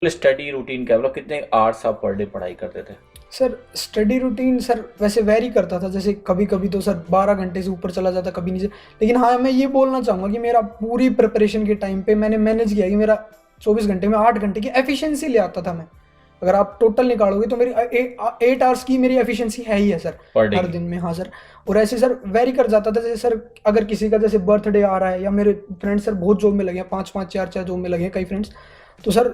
Study routine क्या, मतलब कितने आवर्स आप पर डे पढ़ाई करते थे? सर स्टडी रूटीन सर वैसे वेरी करता था, जैसे कभी कभी तो सर 12 घंटे से ऊपर चला जाता, कभी नीचे। लेकिन हाँ, मैं ये बोलना चाहूँगा कि मेरा पूरी प्रिपरेशन के टाइम पे मैंने मैनेज किया कि मेरा 24 घंटे में 8 घंटे की एफिशिएंसी ले आता था मैं। अगर आप टोटल निकालोगे तो मेरी 8 आवर्स की मेरी एफिशिएंसी है ही है सर, पर डे हर की? दिन में। हाँ सर। और ऐसे सर वेरी कर जाता था, जैसे सर अगर किसी का जैसे बर्थडे आ रहा है, या मेरे फ्रेंड्स सर बहुत जॉब में लगे हैं, 5-5 4-4 जॉब में लगे हैं कई फ्रेंड्स। तो सर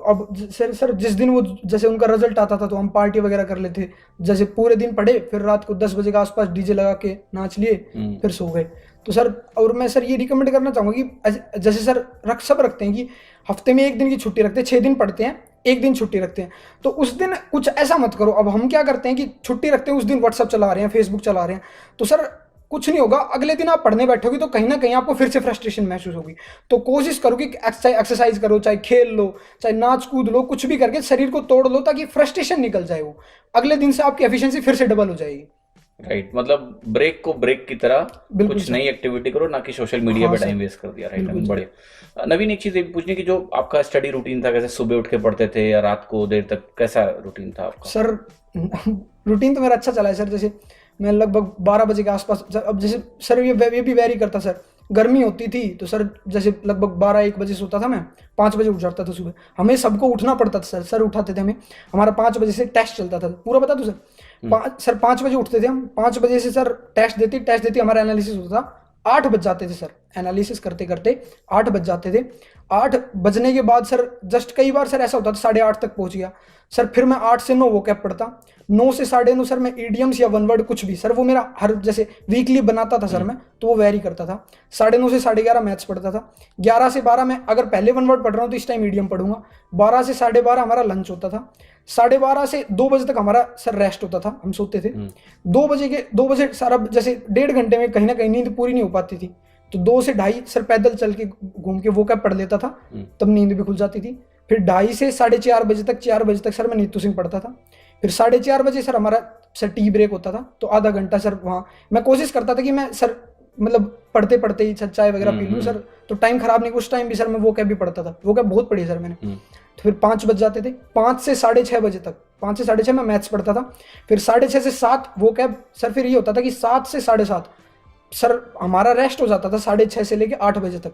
अब सर जिस दिन वो जैसे उनका रिजल्ट आता था तो हम पार्टी वगैरह कर लेते। जैसे पूरे दिन पढ़े, फिर रात को 10 बजे के आसपास डीजे लगा के नाच लिए, फिर सो गए। तो सर, और मैं सर ये रिकमेंड करना चाहूँगा कि जैसे सर सब रखते हैं कि हफ्ते में एक दिन की छुट्टी रखते हैं, 6 दिन पढ़ते हैं, एक दिन छुट्टी रखते हैं। तो उस दिन कुछ ऐसा मत करो। अब हम क्या करते हैं कि छुट्टी रखते हैं, उस दिन व्हाट्सअप चला रहे हैं, फेसबुक चला रहे हैं। तो सर कुछ नहीं होगा, अगले दिन आप पढ़ने बैठोगे तो कहीं ना कहीं आपको फिर से फ्रस्ट्रेशन महसूस होगी। तो कोशिश करो कि एक्सरसाइज करो, चाहे खेल लो, चाहे नाच कूद लो, कुछ भी करके शरीर को तोड़ लो, ताकि फ्रस्ट्रेशन निकल जाए। वो अगले दिन से आपकी एफिशिएंसी फिर से डबल हो जाएगी। राइट, मतलब ब्रेक को ब्रेक की तरह बिल्कुल कुछ सर। नई एक्टिविटी करो, ना कि सोशल मीडिया हाँ पे सर। टाइम वेस्ट कर दिया। राइट बिल्कुल नवीन, सर। बढ़िया। नवीन, एक चीज़ ये भी पूछनी कि जो आपका स्टडी रूटीन था, कैसे सुबह उठ के पढ़ते थे या रात को देर तक, कैसा रूटीन था आपका? सर रूटीन तो मेरा अच्छा चला है सर। जैसे मैं लगभग 12 बजे के आसपास, अब जैसे सर ये भी वेरी करता सर। गर्मी होती थी तो सर जैसे लगभग 12-1 बजे सोता था मैं, 5 बजे उठ जाता था सुबह। हमें सबको उठना पड़ता था सर, उठाते थे हमें। हमारा 5 बजे से टेस्ट चलता था, पूरा बता दूं सर। सर 5 बजे उठते थे हम, 5 बजे से सर टेस्ट देती हमारा एनालिसिस होता था। 8 बज जाते थे सर, एनालिसिस करते करते 8 बज जाते थे। 8 बजने के बाद सर जस्ट कई बार सर ऐसा होता था 8:30 तक पहुंच गया। सर फिर मैं 8 से 9 वो कैप पढ़ता, 9 से 9:30 सर मैं ईडियम्स या वन वर्ड कुछ भी सर, वो मेरा हर जैसे वीकली बनाता था सर मैं, तो वो वेरी करता था। 9:30 से 11:30 मैथ्स पढ़ता था। 11 से 12 मैं अगर पहले वन वर्ड पढ़ रहा हूँ तो इस टाइम ईडियम पढ़ूंगा। 12 से 12:30 हमारा लंच होता था। 12:30 से 2 बजे तक हमारा सर रेस्ट होता था, हम सोते थे। 2 बजे सर, अब जैसे 1.5 घंटे में कहीं ना कहीं नींद पूरी नहीं हो पाती थी, तो 2 से 2:30 सर पैदल चल के घूम के वो कैप पढ़ लेता था, तब नींद भी खुल जाती थी। फिर 2:30 से 4:30 बजे तक, 4 बजे तक सर मैं नीतू सिंह पढ़ता था। फिर 4:30 बजे सर हमारा सर टी ब्रेक होता था, तो आधा घंटा सर वहाँ मैं कोशिश करता था कि मैं सर मतलब पढ़ते पढ़ते ही चाय वगैरह पी लूँ सर, तो टाइम खराब नहीं। उस टाइम भी सर मैं वो कैब भी पढ़ता था, वो कैब बहुत पढ़ी सर मैंने। तो फिर 5 बज जाते थे, 5 से 6:30 बजे तक, 5 से 6:30 मैं मैथ्स पढ़ता था। फिर 6:30 से 7 वो कैब सर, फिर ये होता था कि 7 से 7:30 सर हमारा रेस्ट हो जाता था, 6:30 से लेके 8 बजे तक।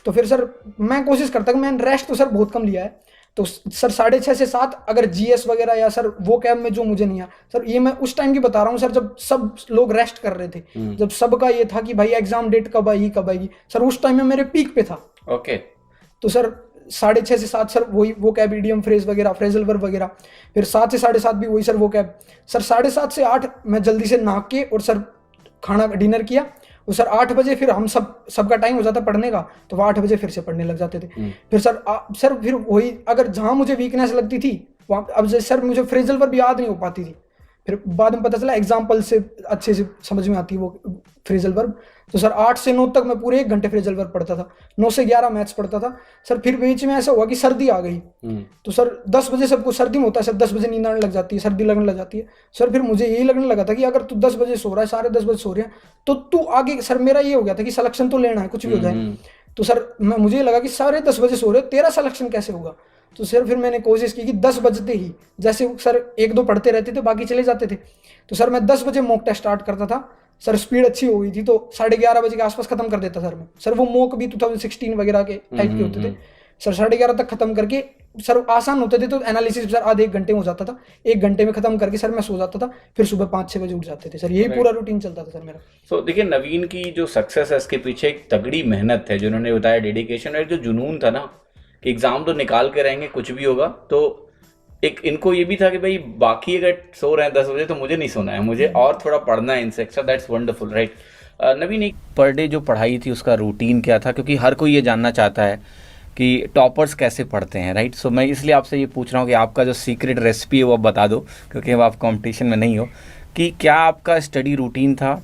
तो फिर सर मैं कोशिश करता कि मैंने रेस्ट तो सर बहुत कम लिया है। तो सर 6:30 से 7 अगर जीएस वगैरह या सर वो कैब में जो मुझे नहीं आया सर, ये मैं उस टाइम की बता रहा हूँ सर, जब सब लोग रेस्ट कर रहे थे, जब सबका ये था कि भाई एग्जाम डेट कब आएगी सर, उस टाइम में मेरे पीक पे था। ओके। तो सर 6:30 से 7 सर वही वो कैब, ईडीएम फ्रेज वगैरह, फ्रेजल वर्ब वगैरह। फिर 7 से 7:30 भी वही सर वो कैब। सर 7:30 से 8 मैं जल्दी से नहा के और सर खाना डिनर किया। और सर 8 बजे फिर हम सबका टाइम हो जाता पढ़ने का, तो वो 8 बजे फिर से पढ़ने लग जाते थे। फिर सर फिर वही, अगर जहाँ मुझे वीकनेस लगती थी वहाँ, अब जैसे सर मुझे फ्रेजल वर्ब याद नहीं हो पाती थी, फिर बाद में पता चला एग्जाम्पल से अच्छे से समझ में आती है वो फ्रेजल वर्ब। तो सर 8 से 9 तक मैं पूरे 1 घंटे फ्रेजल वर्ब पढ़ता था, 9 से 11 मैथ्स पढ़ता था सर। फिर बीच में ऐसा हुआ कि सर्दी आ गई, तो सर 10 बजे सबको सर्दी में होता है सर, 10 बजे नींद आने लग जाती है, सर्दी लगने लग जाती है सर। फिर मुझे यही लगने लगा था कि अगर तू 10 बजे सो रहा है, साढ़े 10 बजे सो रहे हैं, तो तू आगे, सर मेरा ये हो गया था कि सिलेक्शन तो लेना है कुछ भी हो जाए। तो सर मुझे ये लगा कि साढ़े 10 बजे सो रहे हो, तेरा सिलेक्शन कैसे होगा। तो सर फिर मैंने कोशिश की कि 10 बजते ही, जैसे सर 1-2 पढ़ते रहते थे, बाकी चले जाते थे, तो सर मैं 10 बजे मॉक टेस्ट स्टार्ट करता था। सर स्पीड अच्छी हो गई थी तो 11:30 बजे के आसपास खत्म कर देता सर मैं। सर वो मॉक भी 2016 वगैरह के टाइप के होते थे सर, 11:30 तक खत्म करके सर आसान होते थे, तो एनालिसिस सर आधे 1 घंटे में हो जाता था। 1 घंटे में खत्म करके सर मैं सो जाता था, फिर सुबह 5-6 बजे उठ जाते थे सर। यही पूरा रूटीन चलता था सर मेरा। सो देखिए, नवीन की जो सक्सेस है इसके पीछे एक तगड़ी मेहनत है, जो उन्होंने बताया, डेडिकेशन और जो जुनून था ना कि एग्जाम तो निकाल के रहेंगे, कुछ भी होगा। तो एक इनको ये भी था कि भाई बाकी अगर सो रहे हैं 10 बजे तो मुझे नहीं सोना है, मुझे और थोड़ा पढ़ना है इनसे extra. That's wonderful, right. Naveen, एक पर डे जो पढ़ाई थी उसका रूटीन क्या था, क्योंकि हर कोई ये जानना चाहता है कि टॉपर्स कैसे पढ़ते हैं, राइट। सो मैं इसलिए आपसे ये पूछ रहा हूँ कि आपका जो सीक्रेट रेसिपी है वो आप बता दो, क्योंकि अब आप कंपटीशन में नहीं हो, कि क्या आपका स्टडी रूटीन था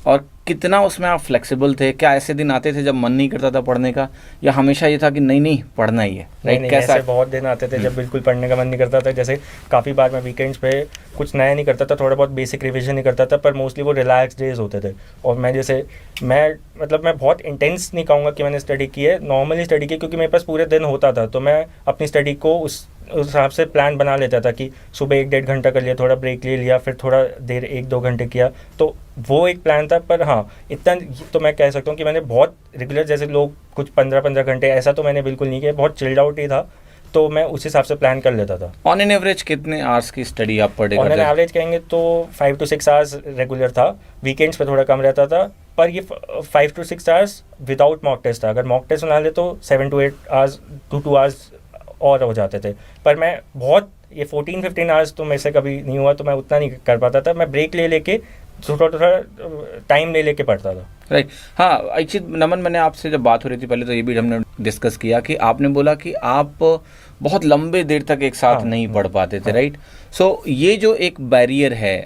और कितना उसमें आप फ्लेक्सिबल थे? क्या ऐसे दिन आते थे जब मन नहीं करता था पढ़ने का, या हमेशा ये था कि नहीं नहीं पढ़ना ही है? नहीं, ऐसे बहुत दिन आते थे जब बिल्कुल पढ़ने का मन नहीं करता था। जैसे काफ़ी बार मैं वीकेंड्स पे कुछ नया नहीं करता था, थोड़ा बहुत बेसिक रिवीजन नहीं करता था, पर मोस्टली वो रिलैक्स डेज होते थे। और मैं बहुत इंटेंस नहीं कहूँगा कि मैंने स्टडी की है, नॉर्मली स्टडी की, क्योंकि मेरे पास पूरे दिन होता था, तो मैं अपनी स्टडी को उस हिसाब से प्लान बना लेता था कि सुबह 1-1.5 घंटा कर लिया, थोड़ा ब्रेक ले लिया, फिर थोड़ा देर 1-2 घंटे किया, तो वो एक प्लान था। पर हाँ, इतना तो मैं कह सकता हूँ कि मैंने बहुत रेगुलर, जैसे लोग कुछ 15-15 घंटे, ऐसा तो मैंने बिल्कुल नहीं किया, बहुत चिल्ड आउट ही था, तो मैं उस हिसाब से प्लान कर लेता था। ऑन एन एवरेज कितने आवर्स की स्टडी आप पर डे ऑन करते एन थे? एवरेज कहेंगे तो 5 to 6 आवर्स रेगुलर था, वीकेंड्स पे थोड़ा कम रहता था, पर ये 5 to 6 hours without mock test था। अगर मॉक टेस्ट बना ले तो 7 to 8 आवर्स, 2 आवर्स और हो जाते थे। पर मैं बहुत, ये 14-15 आवर्स तो मेरे से कभी नहीं हुआ, तो मैं उतना नहीं कर पाता था। मैं ब्रेक ले लेके थोड़ा टाइम ले लेके पढ़ता था। राइट। हाँ अक्षित, नमन, मैंने आपसे जब बात हो रही थी पहले तो ये भी हमने डिस्कस किया कि आपने बोला कि आप बहुत लंबे देर तक एक साथ नहीं पढ़ पाते थे, राइट? सो ये जो एक बैरियर है,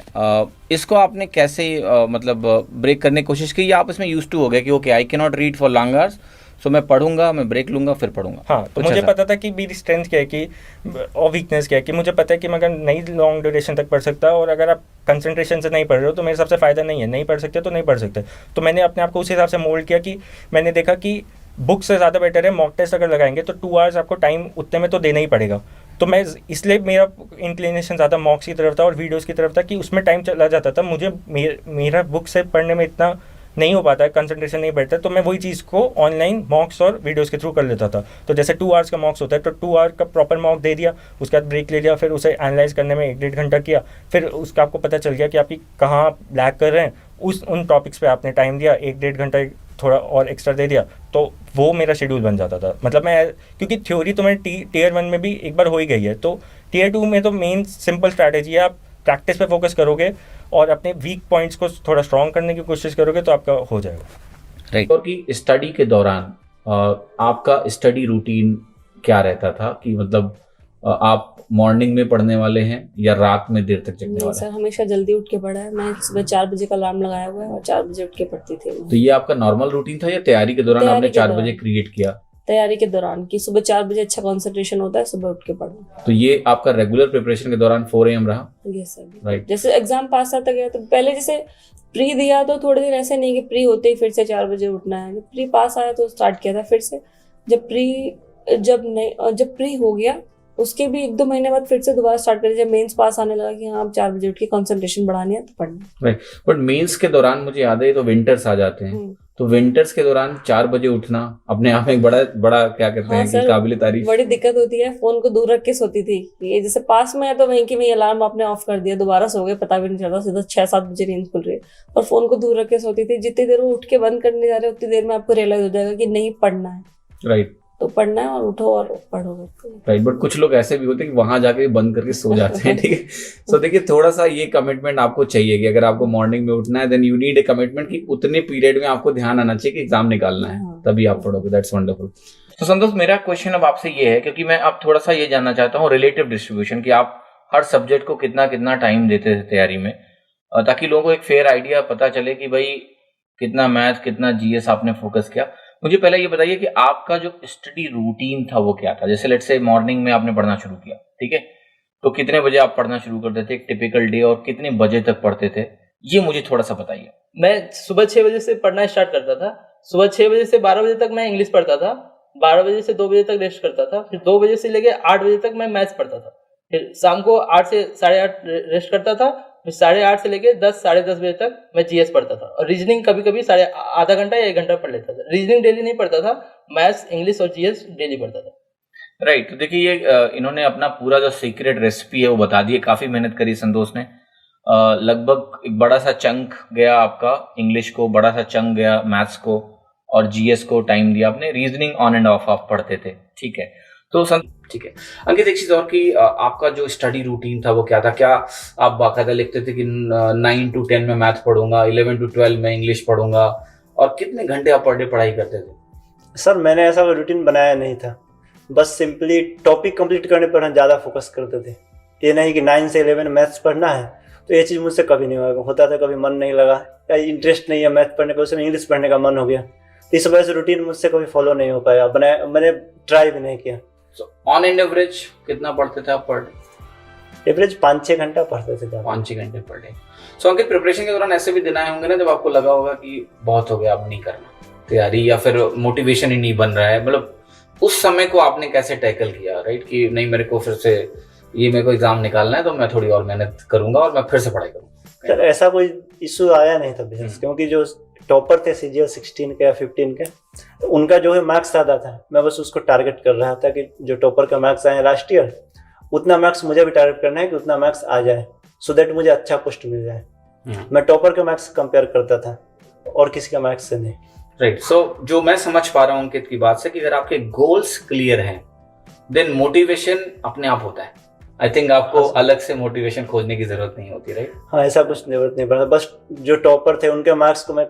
इसको आपने कैसे मतलब ब्रेक करने की कोशिश की, या आप इसमें यूज टू हो गए कि okay I can not read for long hours, so मैं पढ़ूंगा, मैं ब्रेक लूंगा, फिर पढ़ूंगा? हाँ, तो मुझे पता था कि मेरी स्ट्रेंथ क्या है कि और वीकनेस क्या है, कि मुझे पता है कि मैं अगर नहीं लॉन्ग ड्यूरेशन तक पढ़ सकता, और अगर आप कंसंट्रेशन से नहीं पढ़ रहे हो तो मेरे हिसाब से फ़ायदा नहीं है, नहीं पढ़ सकते तो नहीं पढ़ सकते। तो मैंने अपने आप को उस हिसाब से मोल्ड किया कि मैंने देखा कि बुक से ज़्यादा बेटर है मॉक टेस्ट अगर लगाएंगे तो 2 आवर्स आपको टाइम उतने में तो देना ही पड़ेगा। तो मैं इसलिए मेरा इंक्लिनेशन ज़्यादा मॉक्स की तरफ था और वीडियोज़ की तरफ था कि उसमें टाइम चला जाता था। मुझे मेरा बुक से पढ़ने में इतना नहीं हो पाता है, कंसंट्रेशन नहीं बैठता, तो मैं वही चीज़ को ऑनलाइन मॉक्स और वीडियोस के थ्रू कर लेता था। तो जैसे 2 आवर्स का मॉक्स होता है तो 2 आवर का प्रॉपर मॉक दे दिया, उसके बाद ब्रेक ले लिया, फिर उसे एनालाइज करने में 1-1.5 घंटा किया, फिर उसका आपको पता चल गया कि आपकी कहाँ लैग कर रहे हैं, उन टॉपिक्स पे आपने टाइम दिया, 1-1.5 घंटा थोड़ा और एक्स्ट्रा दे दिया, तो वो मेरा शेड्यूल बन जाता था। मतलब मैं, क्योंकि थ्योरी तो मैंने टीयर 1 में भी एक बार हो ही गई है, तो टीयर 2 में तो मेन सिंपल स्ट्रैटेजी है, आप प्रैक्टिस पे फोकस करोगे और अपने वीक पॉइंट्स को थोड़ा स्ट्रॉन्ग करने की कोशिश करोगे तो आपका हो जाएगा। राइट। और कि स्टडी के दौरान आपका स्टडी रूटीन क्या रहता था, कि मतलब आप मॉर्निंग में पढ़ने वाले हैं या रात में देर तक जगने नहीं वाले सर, हैं? हमेशा जल्दी उठ के पढ़ा है। मैं सुबह 4 बजे का अलार्म लगाया हुआ है और 4 बजे उठ के पढ़ती थी। तो ये आपका नॉर्मल रूटीन था या तैयारी के दौरान आपने 4 बजे क्रिएट किया? तैयारी के दौरान, कि सुबह 4 बजे अच्छा कंसंट्रेशन होता है, सुबह उठ के पढ़ना। तो ये आपका रेगुलर प्रिपरेशन के दौरान 4 AM रहा? Yes sir. राइट। जैसे एग्जाम पास आता गया तो पहले जैसे प्री दिया तो थोड़े दिन ऐसे नहीं कि प्री होते ही फिर से 4 बजे उठना है। प्री पास आया तो स्टार्ट किया था फिर से। जब प्री हो गया उसके भी 1-2 महीने बाद फिर से दोबारा स्टार्ट करें। जब मेंस पास आने लगा कि हाँ अब 4 बजे उठ के कंसंट्रेशन बढ़ानी है तो पढ़ना। राइट। बट मेंस के दौरान मुझे याद है तो विंटर्स आ जाते हैं, तो विंटर्स के दौरान 4 बजे उठना अपने आप में एक बड़ा क्या कहते हैं कि काबिल तारीफ। बड़ी दिक्कत होती है। फोन को दूर रख के सोती थी। ये जैसे पास में है तो वहीं की वहीं अलार्म आपने ऑफ कर दिया, दोबारा सो गए, पता भी नहीं चलता, सीधा 6-7 बजे नींद खुल रही है। और फोन को दूर रख के सोती थी। जितनी देर वो उठ के बंद करने जा रहे उतनी देर में आपको रियलाइज हो जाएगा कि नहीं पढ़ना है। राइट। तो पढ़ना है और उठो और पढ़ोगे। राइट। बट कुछ लोग ऐसे भी होते हैं कि वहां जाके बंद करके सो जाते हैं, ठीक है? सो देखिए, थोड़ा सा ये कमिटमेंट आपको चाहिए कि अगर आपको मॉर्निंग में उठना है then you need a commitment कि उतने पीरियड में आपको ध्यान आना चाहिए कि एग्जाम निकालना है, तभी आप पढ़ोगे। That's wonderful. तो संतोष, मेरा क्वेश्चन अब आपसे ये है, क्योंकि मैं अब थोड़ा सा ये जानना चाहता हूँ रिलेटिव डिस्ट्रीब्यूशन, कि आप हर सब्जेक्ट को कितना कितना टाइम देते थे तैयारी में, ताकि लोगों को एक फेयर आइडिया पता चले कि भाई कितना मैथ कितना जीएस आपने फोकस किया। मुझे पहले ये बताइए कि आपका जो स्टडी रूटीन था वो क्या था? जैसे लेट्स से मॉर्निंग में आपने पढ़ना शुरू किया, ठीक है, तो कितने बजे आप पढ़ना शुरू करते थे, एक टिपिकल डे, और कितने बजे तक पढ़ते थे, ये मुझे थोड़ा सा बताइए। मैं सुबह 6 बजे से पढ़ना स्टार्ट करता था। सुबह 6 बजे से 12 बजे तक मैं इंग्लिश पढ़ता था। 12 बजे से 2 बजे तक रेस्ट करता था। फिर 2 बजे से लेकर 8 बजे तक मैं मैथ्स पढ़ता था। फिर शाम को 8 से 8:30 रेस्ट करता था। फिर 8:30 से लेकर 10 साढ़े 10 बजे तक मैं जीएस पढ़ता था। और रीजनिंग कभी कभी आधा घंटा या 1 घंटा पढ़ लेता था। रीजनिंग डेली नहीं पढ़ता था, मैथ्स इंग्लिश और जीएस डेली पढ़ता था। राइट। तो देखिए, ये इन्होंने अपना पूरा जो सीक्रेट रेसिपी है वो बता दी है। काफी मेहनत करी संतोष ने। लगभग एक बड़ा सा चंक गया आपका इंग्लिश को, बड़ा सा चंक गया मैथ्स को, और जीएस को टाइम दिया आपने। रीजनिंग ऑन एंड ऑफ आप पढ़ते थे, ठीक है? तो ठीक है अंकित, एक चीज और कि आपका जो स्टडी रूटीन था वो क्या था? क्या आप बाकायदा लिखते थे कि 9 to 10 में मैथ पढ़ूंगा, 11 to 12 में इंग्लिश पढ़ूंगा, और कितने घंटे आप पर डे पढ़ाई करते थे? सर, मैंने ऐसा रूटीन बनाया नहीं था। बस सिंपली टॉपिक कंप्लीट करने पर ज़्यादा फोकस करते थे। ये नहीं कि 9 से 11 मैथ्स पढ़ना है, तो ये चीज़ मुझसे कभी नहीं होता था। कभी मन नहीं लगा इंटरेस्ट नहीं है मैथ पढ़ने का, उसमें इंग्लिश पढ़ने का मन हो गया, तो इस वजह से रूटीन मुझसे कभी फॉलो नहीं हो पाया, मैंने ट्राई भी नहीं किया। ऑन एन एवरेज कितना पढ़ते थे आप पर डे? एवरेज 5-6 घंटा पढ़ते थे। 5-6 घंटे पर डे। सो अंकित, प्रिपरेशन के दौरान ऐसे भी दिन आए होंगे ना जब आपको लगा होगा कि बहुत हो गया, अब नहीं करना तैयारी, या फिर मोटिवेशन ही नहीं बन रहा है, मतलब उस समय को आपने कैसे टैकल किया, राइट, कि नहीं मेरे को फिर से ये मेरे को एग्जाम निकालना है तो मैं थोड़ी और मेहनत करूंगा और मैं फिर से पढ़ाई करूंगा? सर ऐसा कोई इशू आया नहीं था बिजनेस, क्योंकि जो टॉपर थे CGL 16 के या 15 के, तो उनका जो है मार्क्स आता था, मैं बस उसको टारगेट कर रहा था कि जो टॉपर का मार्क्स आए लास्ट ईयर, उतना मार्क्स मुझे भी टारगेट करना है कि उतना मार्क्स आ जाए, सो दैट मुझे अच्छा पोस्ट मिल जाए। मैं टॉपर के मार्क्स कंपेयर करता था और किसी का मार्क्स से नहीं। राइट। सो जो मैं समझ पा रहा हूँ अंकित की बात से कि अगर आपके गोल्स क्लियर हैं देन मोटिवेशन अपने आप होता है। आई थिंक आपको अलग से मोटिवेशन खोजने की जरूरत नहीं होती, राइट? हाँ, ऐसा कुछ जरूरत नहीं पड़ता, बस जो टॉपर थे उनके मार्क्स को मैं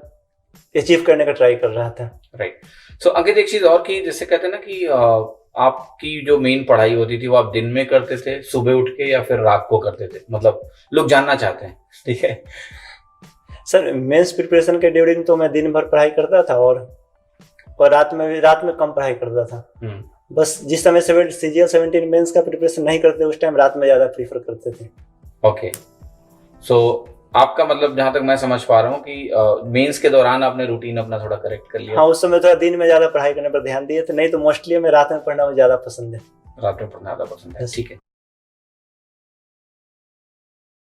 अचीव करने का ट्राई कर रहा था। राइट। सो अंकित, एक चीज और की, जैसे कहते हैं ना कि आपकी जो मेन पढ़ाई होती थी वो आप दिन में करते थे सुबह उठ के या फिर रात को करते थे, मतलब लोग जानना चाहते हैं, ठीक है? सर मेंस प्रिपरेशन के ड्यूरिंग तो मैं दिन भर पढ़ाई करता था और रात में कम पढ़ाई करता था। बस जिस समय CGL 17 मेंस का प्रिपरेशन नहीं करते उस टाइम रात में ज्यादा प्रीफर करते थे। ओके। सो आपका मतलब, जहां तक मैं समझ पा रहा हूँ कि मेंस के दौरान आपने रूटीन अपना थोड़ा करेक्ट कर लिया। हाँ, उस समय थोड़ा दिन में ज्यादा पढ़ाई करने पर ध्यान दिए थे, नहीं तो मोस्टली हमें रात में पढ़ना मुझे ज्यादा पसंद है। रात में पढ़ना ज्यादा पसंद है, ठीक है।